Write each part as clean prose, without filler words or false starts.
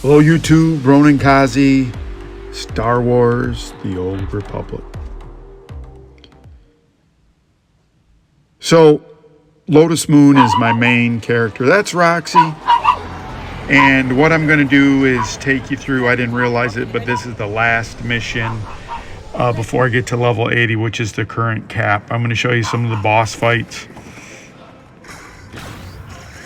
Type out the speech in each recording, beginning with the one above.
Hello YouTube, Ronan Kazi, Star Wars, The Old Republic. So, Lotus Moon is my main character. That's Roxy. And what I'm going to do is take you through, I didn't realize it, but this is the last mission before I get to level 80, which is the current cap. I'm going to show you some of the boss fights.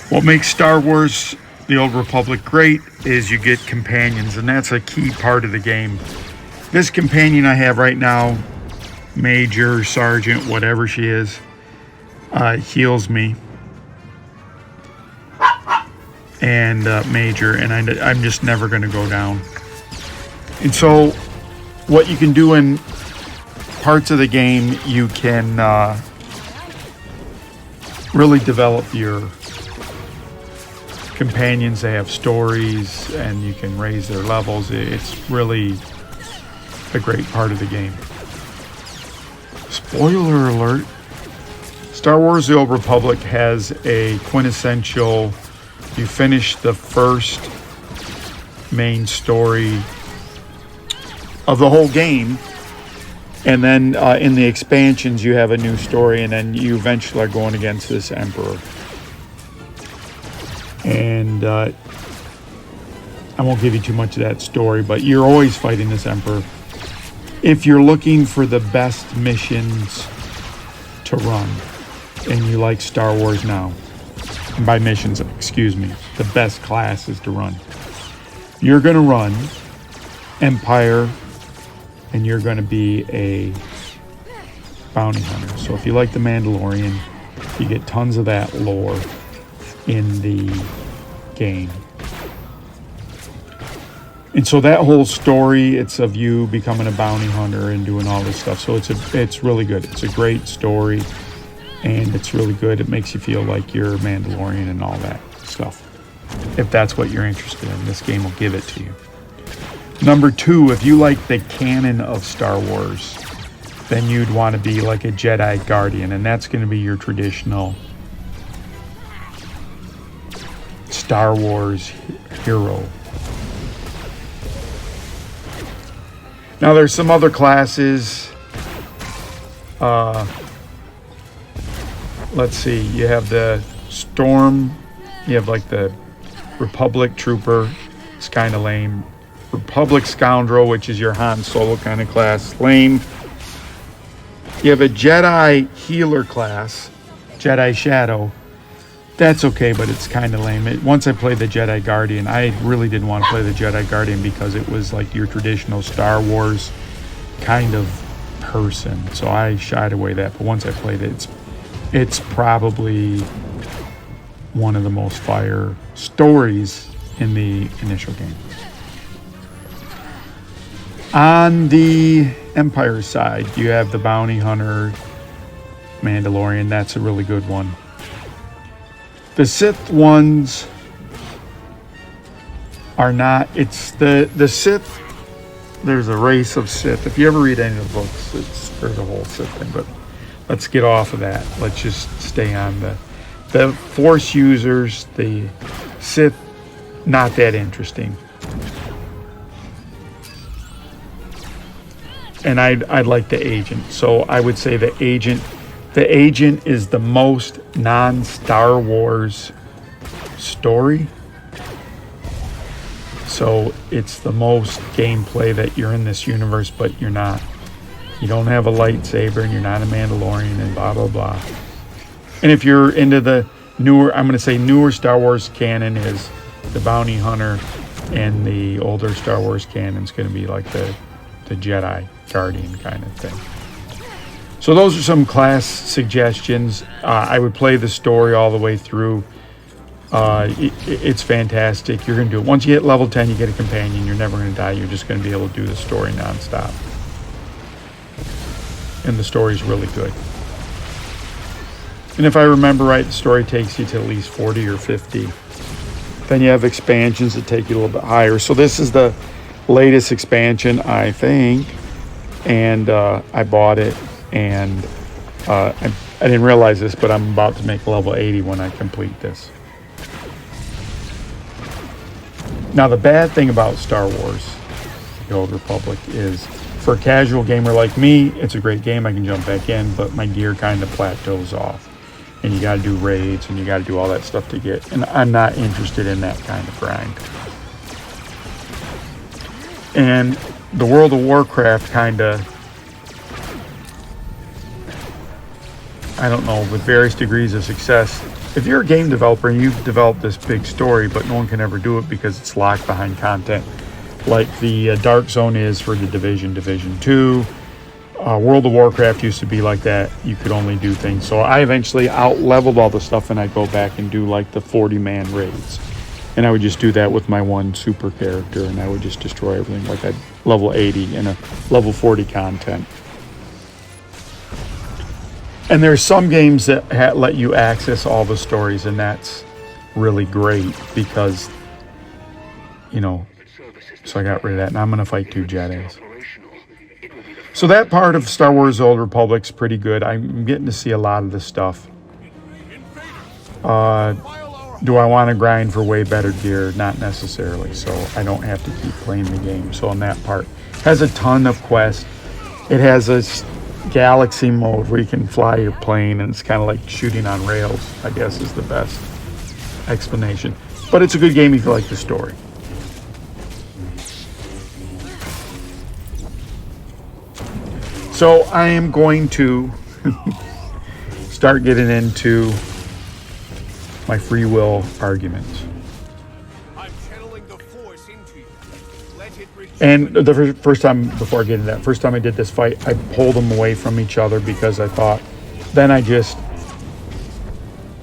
What makes Star Wars The Old Republic great is you get companions, and that's a key part of the game. This companion I have right now, Major, Sergeant, whatever she is, heals me. And Major, and I'm just never going to go down. And so what you can do in parts of the game, you can really develop your companions. They have stories and you can raise their levels. It's really a great part of the game. Spoiler alert, Star Wars The Old Republic has a quintessential, you finish the first main story of the whole game, and then in the expansions you have a new story, and then you eventually are going against this Emperor. And I won't give you too much of that story, but you're always fighting this Emperor. If you're looking for the best missions to run, and you like Star Wars now, and by missions, excuse me, the best classes to run, you're going to run Empire, and you're going to be a bounty hunter. So if you like The Mandalorian, you get tons of that lore in the game. And so that whole story, it's of you becoming a bounty hunter and doing all this stuff. So it's really good. It's a great story, and it's really good. It makes you feel like you're a Mandalorian and all that stuff. If that's what you're interested in, this game will give it to you. Number two, if you like the canon of Star Wars, then you'd want to be like a Jedi Guardian, and that's going to be your traditional Star Wars hero. Now there's some other classes. Let's see, you have the Storm, you have like the Republic Trooper, it's kind of lame. Republic Scoundrel, which is your Han Solo kind of class, lame. You have a Jedi Healer class, Jedi Shadow. That's okay, but it's kind of lame. Once I played the Jedi Guardian, I really didn't want to play the Jedi Guardian because it was like your traditional Star Wars kind of person. So I shied away that. But once I played it, it's probably one of the most fire stories in the initial game. On the Empire side, you have the Bounty Hunter, Mandalorian. That's a really good one. The Sith ones are not, it's the Sith, there's a race of Sith. If you ever read any of the books, there's a whole Sith thing, but let's get off of that. Let's just stay on the Force users, the Sith, not that interesting. And I'd like the Agent. So I would say the Agent is the most non-Star Wars story. So it's the most gameplay that you're in this universe, but you're not. You don't have a lightsaber, and you're not a Mandalorian, and blah, blah, blah. And if you're into the newer, I'm going to say newer Star Wars canon is the Bounty Hunter, and the older Star Wars canon is going to be like the Jedi Guardian kind of thing. So those are some class suggestions. I would play the story all the way through. It's fantastic. You're going to do it. Once you hit level 10, you get a companion. You're never going to die. You're just going to be able to do the story nonstop. And the story's really good. And if I remember right, the story takes you to at least 40 or 50. Then you have expansions that take you a little bit higher. So this is the latest expansion, I think. And I bought it. And I didn't realize this, but I'm about to make level 80 when I complete this. Now, the bad thing about Star Wars, The Old Republic, is for a casual gamer like me, it's a great game. I can jump back in, but my gear kind of plateaus off. And you got to do raids and you got to do all that stuff to get. And I'm not interested in that kind of grind. And the World of Warcraft kind of, I don't know, with various degrees of success. If you're a game developer and you've developed this big story, but no one can ever do it because it's locked behind content, like the Dark Zone is for the Division 2. World of Warcraft used to be like that. You could only do things. So I eventually out-leveled all the stuff, and I'd go back and do like the 40-man raids. And I would just do that with my one super character, and I would just destroy everything. Like I'd level 80 in a level 40 content. And there's some games that let you access all the stories, and that's really great because, you know, so I got rid of that. And I'm going to fight 2 Jedis. So that part of Star Wars Old Republic's pretty good. I'm getting to see a lot of this stuff. Do I want to grind for way better gear? Not necessarily. So I don't have to keep playing the game. So on that part, it has a ton of quests. It has a galaxy mode where you can fly your plane, and it's kind of like shooting on rails, I guess is the best explanation. But it's a good game if you like the story. So I am going to start getting into my free will arguments. And the first time, before I get into that, first time I did this fight, I pulled them away from each other because I thought, then I just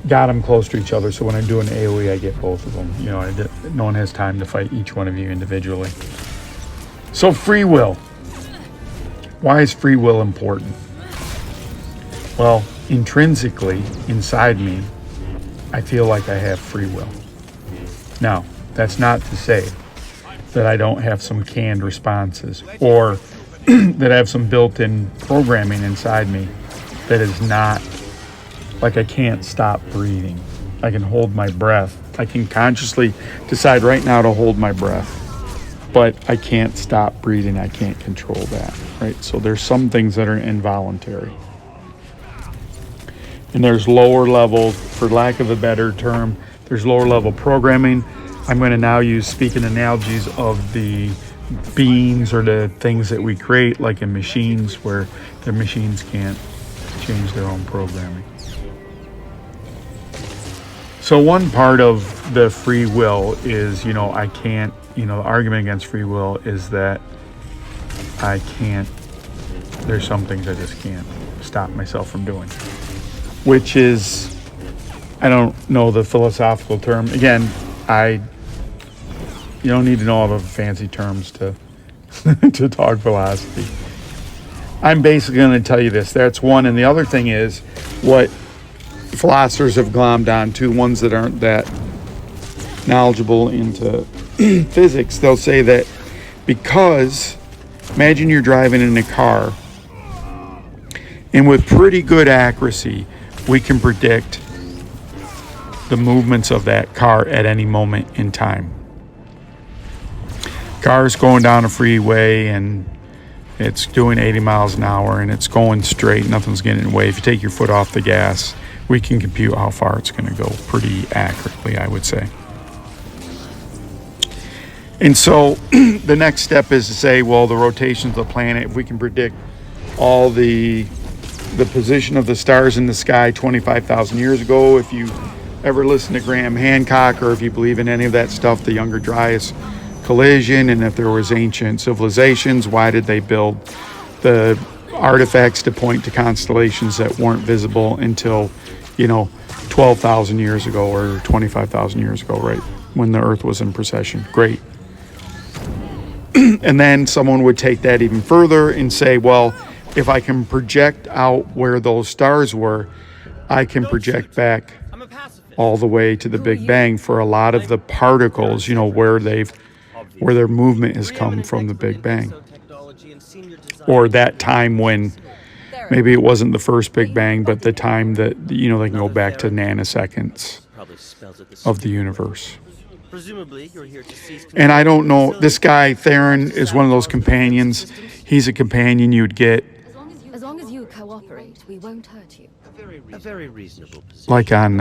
got them close to each other. So when I do an AoE, I get both of them. You know, no one has time to fight each one of you individually. So free will. Why is free will important? Well, intrinsically, inside me, I feel like I have free will. Now, that's not to say that I don't have some canned responses or that I have some built-in programming inside me that is not, like I can't stop breathing. I can hold my breath. I can consciously decide right now to hold my breath, but I can't stop breathing. I can't control that, right? So there's some things that are involuntary. And there's lower level, for lack of a better term, there's lower level programming. I'm going to now use speaking analogies of the beings or the things that we create, like in machines, where the machines can't change their own programming. So one part of the free will is, you know, I can't, you know, the argument against free will is that I can't, there's some things I just can't stop myself from doing. Which is, I don't know the philosophical term. Again, you don't need to know all the fancy terms to to talk philosophy. I'm basically going to tell you this. That's one. And the other thing is what philosophers have glommed on to, ones that aren't that knowledgeable into physics. They'll say that because, imagine you're driving in a car, and with pretty good accuracy, we can predict the movements of that car at any moment in time. Car's going down a freeway and it's doing 80 miles an hour and it's going straight, nothing's getting in the way. If you take your foot off the gas, we can compute how far it's going to go pretty accurately, I would say. And so the next step is to say, well, the rotations of the planet, if we can predict all the position of the stars in the sky 25,000 years ago, if you ever listen to Graham Hancock, or if you believe in any of that stuff, the Younger Dryas collision, and if there was ancient civilizations, why did they build the artifacts to point to constellations that weren't visible until, 12,000 years ago or 25,000 years ago, right, when the Earth was in precession? Great. And then someone would take that even further and say, well, if I can project out where those stars were, I can project back all the way to the Big Bang for a lot of the particles, where their movement has come from the Big Bang. Or that time when maybe it wasn't the first Big Bang, but the time that, they can go back to nanoseconds of the universe. Presumably, you're here to seize And I control don't of the know, facility. this guy, Theron, is one of those companions. He's a companion you'd get As long as you cooperate, we won't hurt you. A very reasonable position. like on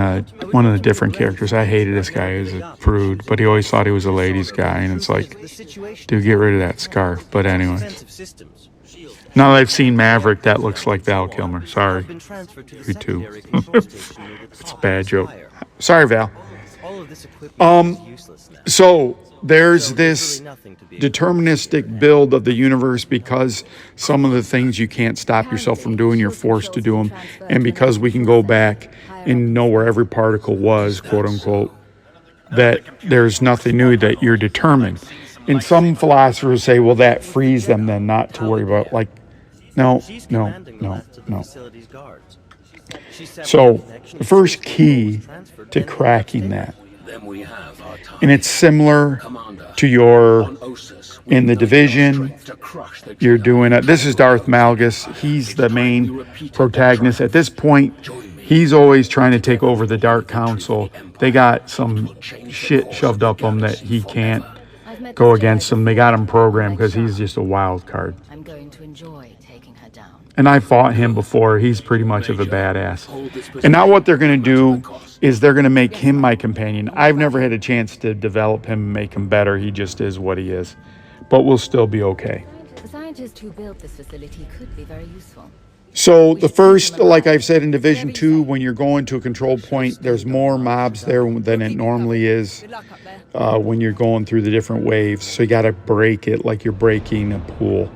one of the different characters. I hated this guy. He was a prude, but he always thought he was a ladies' guy. And it's like, dude, get rid of that scarf. But anyway, Defensive systems. now that I've seen Maverick, that looks like Val Kilmer. Sorry. Been transferred to the You too. secondary control station near the It's a top bad of the joke. spire. Sorry, Val. All of this equipment is useless now. So there's So this really nothing to be deterministic build of the universe because some of the things you can't stop yourself from doing, you're forced to do them. And because we can go back and know where every particle was, quote unquote, that there's nothing new, that you're determined. And some philosophers say, well, that frees them then not to worry about, like, no. She's commanding the left of the facility's guards. She severed So connections the first with key transferred to men cracking upstairs. that, Then we have our time. and it's similar Commander, to your on Osus, we in the unite our division, strength to crush the you're Jedi. doing it. This is Darth Malgus. He's the main protagonist. At this point, he's always trying to take over the Dark Council. They got some shit shoved up him that he can't go against them. They got him programmed because he's just a wild card. I'm going to enjoy taking her down. And I fought him before. He's pretty much of a badass. And now what they're going to do is they're going to make him my companion. I've never had a chance to develop him and make him better. He just is what he is. But we'll still be okay. The scientist who built this facility could be very useful. So the first, like I've said in Division 2, when you're going to a control point, there's more mobs there than it normally is when you're going through the different waves. So you got to break it like you're breaking a pool.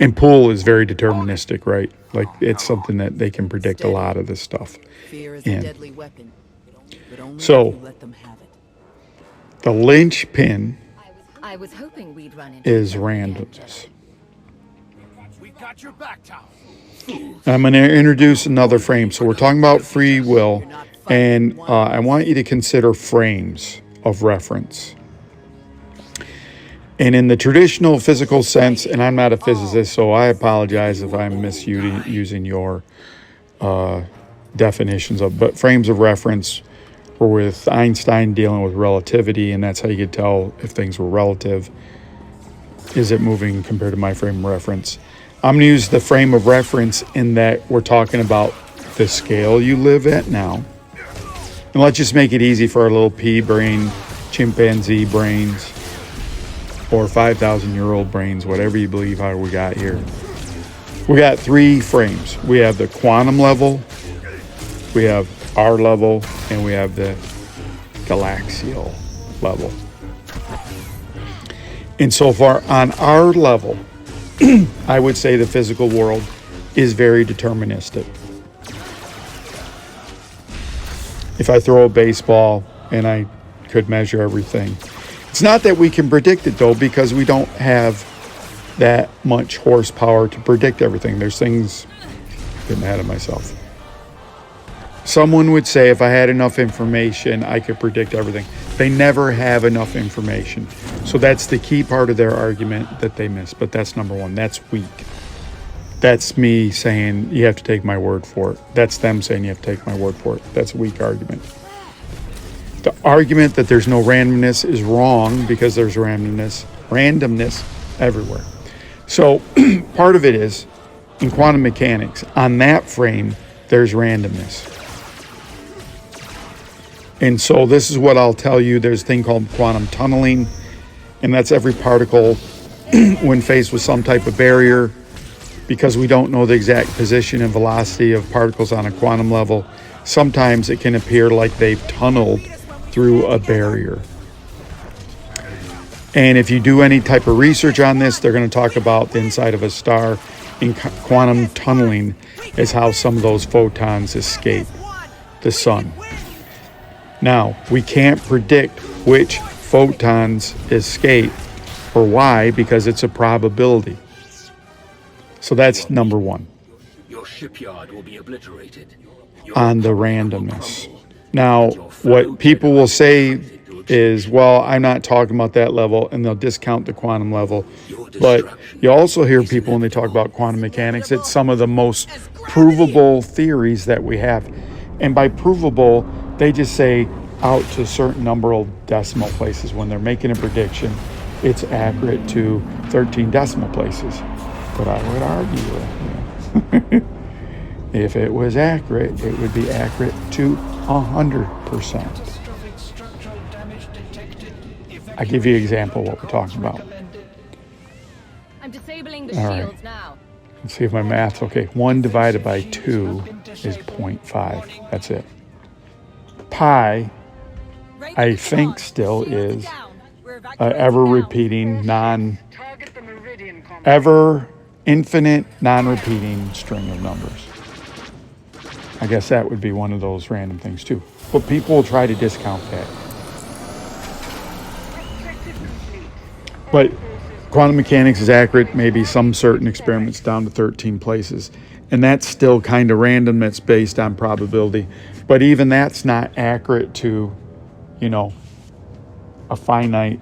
And pool is very deterministic, right? Like it's something that they can predict a lot of this stuff. Fear is Yeah. a deadly weapon, but only So- if you let them have it. The linchpin I was hoping we'd run into is something again, randomness. We got your back, Tal. I'm going to introduce another frame. So we're talking about free will, and I want you to consider frames of reference. And in the traditional physical sense, and I'm not a physicist, so I apologize if I'm misusing your definitions of, but frames of reference were with Einstein dealing with relativity, and that's how you could tell if things were relative. Is it moving compared to my frame of reference? I'm going to use the frame of reference in that we're talking about the scale you live at now. And let's just make it easy for our little pea brain, chimpanzee brains, or 5,000-year-old brains, whatever you believe how we got here. We got three frames. We have the quantum level, we have our level, and we have the galaxial level. And so far on our level, I would say the physical world is very deterministic. If I throw a baseball and I could measure everything. It's not that we can predict it though, because we don't have that much horsepower to predict everything. There's things, getting ahead of myself. Someone would say if I had enough information, I could predict everything. They never have enough information. So that's the key part of their argument that they miss. But that's number one. That's weak. That's me saying you have to take my word for it. That's them saying you have to take my word for it. That's a weak argument. The argument that there's no randomness is wrong because there's randomness everywhere. So part of it is in quantum mechanics, on that frame, there's randomness. And so this is what I'll tell you. There's a thing called quantum tunneling, and that's every particle when faced with some type of barrier, because we don't know the exact position and velocity of particles on a quantum level. Sometimes it can appear like they've tunneled through a barrier. And if you do any type of research on this, they're going to talk about the inside of a star. In quantum tunneling is how some of those photons escape the sun. Now, we can't predict which photons escape or why, because it's a probability. So that's number one. Your shipyard will be obliterated. On the randomness. Now, what people will say is, well, I'm not talking about that level, and they'll discount the quantum level. But you also hear people when they talk about quantum mechanics, it's some of the most provable theories that we have. And by provable, they just say out to a certain number of decimal places. When they're making a prediction, it's accurate to 13 decimal places. But I would argue, if it was accurate, it would be accurate to 100%. I give you an example of what we're talking about. I'm disabling the All right. shields now. Let's see if my math's okay. 1 divided by 2 is 0.5. That's it. Pi, I think, still is an ever-repeating, infinite, non-repeating string of numbers. I guess that would be one of those random things too. But people will try to discount that. But quantum mechanics is accurate, maybe some certain experiments down to 13 places. And that's still kind of random, that's based on probability. But even that's not accurate to, a finite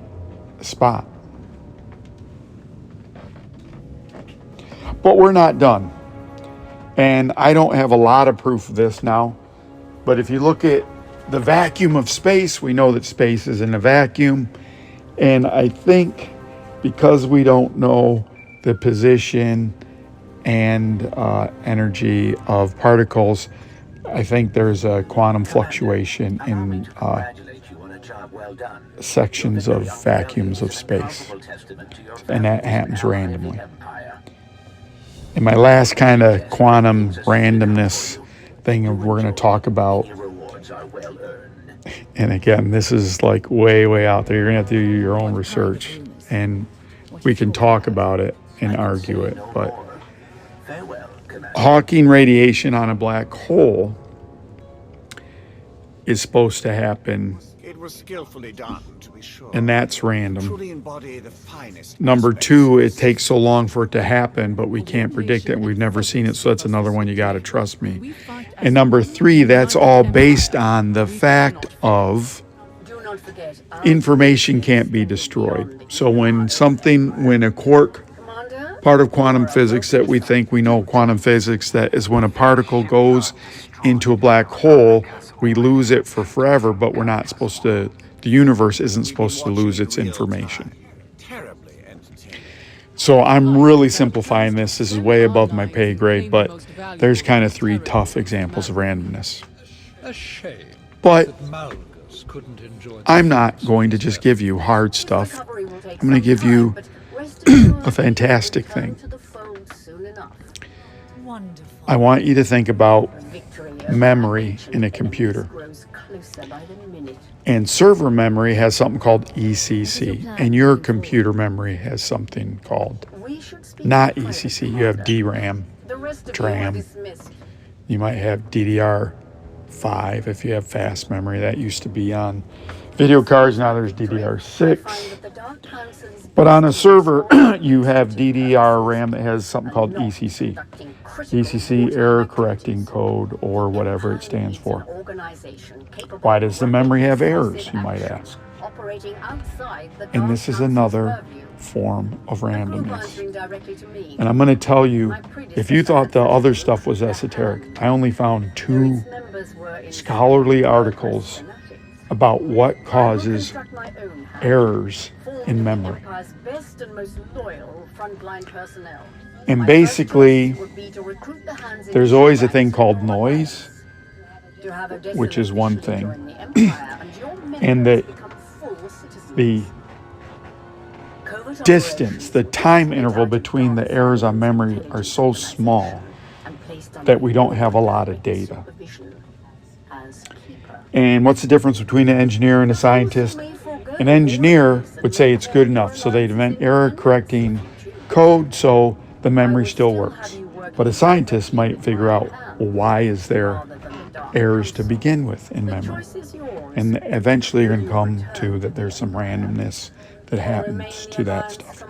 spot. But we're not done. And I don't have a lot of proof of this now. But if you look at the vacuum of space, we know that space is in a vacuum. And I think because we don't know the position and energy of particles, I think there's a quantum fluctuation in sections of vacuums of space. And that happens randomly. In my last kind of quantum randomness thing we're going to talk about, and again, this is like way, way out there. You're going to have to do your own research, and we can talk about it and argue it. But Hawking radiation on a black hole is supposed to happen, It was skillfully done, to be sure. and that's random. Truly embody the finest Number aspects two, of it takes so long for it to happen, but we can't predict it, and we've never seen it, so that's another one you got to trust me. And number three, that's all based on the fact of information can't be destroyed. So when a quark, part of quantum physics that we think we know quantum physics, that is when a particle goes into a black hole, we lose it for forever, but we're not supposed to, the universe isn't supposed to lose its information. terribly entertaining. So I'm really simplifying this. This is way above my pay grade, but there's kind of three tough examples of randomness. A shame But that Malgus couldn't enjoy the I'm not going to just give you hard stuff. I'm going to give you a fantastic thing. Wonderful. I want you to think about memory in a computer. And server memory has something called ECC, and your computer memory has something called not ECC. You have DRAM, DRAM. You might have DDR5 if you have fast memory. That used to be on video cards. Now there's DDR6. But on a server, you have DDR RAM that has something called ECC. ECC, error correcting code, or whatever it stands for. Why does the memory have errors, you might ask? And this is another form of randomness. And I'm going to tell you, if you thought the other stuff was esoteric, I only found 2 scholarly articles about what causes errors in memory. And basically, there's always a thing called noise, which is one thing. And the distance, the time interval between the errors on memory are so small that we don't have a lot of data. And what's the difference between an engineer and a scientist? An engineer would say it's good enough, so they'd invent error correcting code so the memory still works. But a scientist might figure out, well, why is there errors to begin with in memory? And eventually you're going to come to that there's some randomness that happens to that stuff.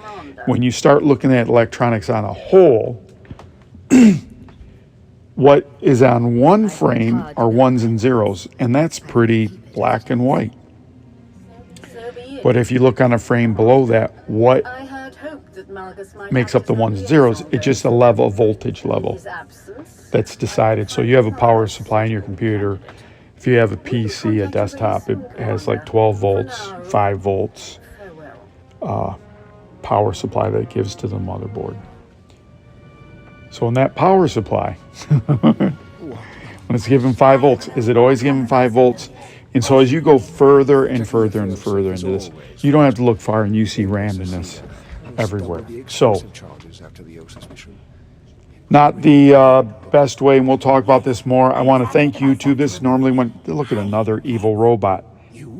When you start looking at electronics on a whole, what is on one frame are ones and zeros, and that's pretty black and white. But if you look on a frame below that, what makes up the ones and zeros? It's just a voltage level that's decided. So you have a power supply in your computer, if you have a PC, a desktop, it has like 12 volts, 5 volts power supply that it gives to the motherboard. So in that power supply, when it's given 5 volts, is it always given 5 volts? And so as you go further and further and further into this, you don't have to look far and you see randomness everywhere. So not the best way, and we'll talk about this more. I want to thank YouTube. This is normally when, look at another evil robot.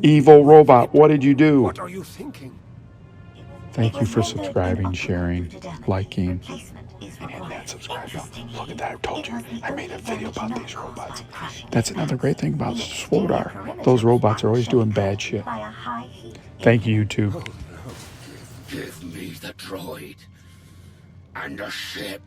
Evil robot, what did you do? What are you thinking? Thank you for subscribing, sharing, liking, and hitting that subscribe button. Look at that, I told you. I made a video about these robots. That's another great thing about SWTOR. Those robots are always doing bad shit. Thank you, YouTube. Give me the droid and a ship.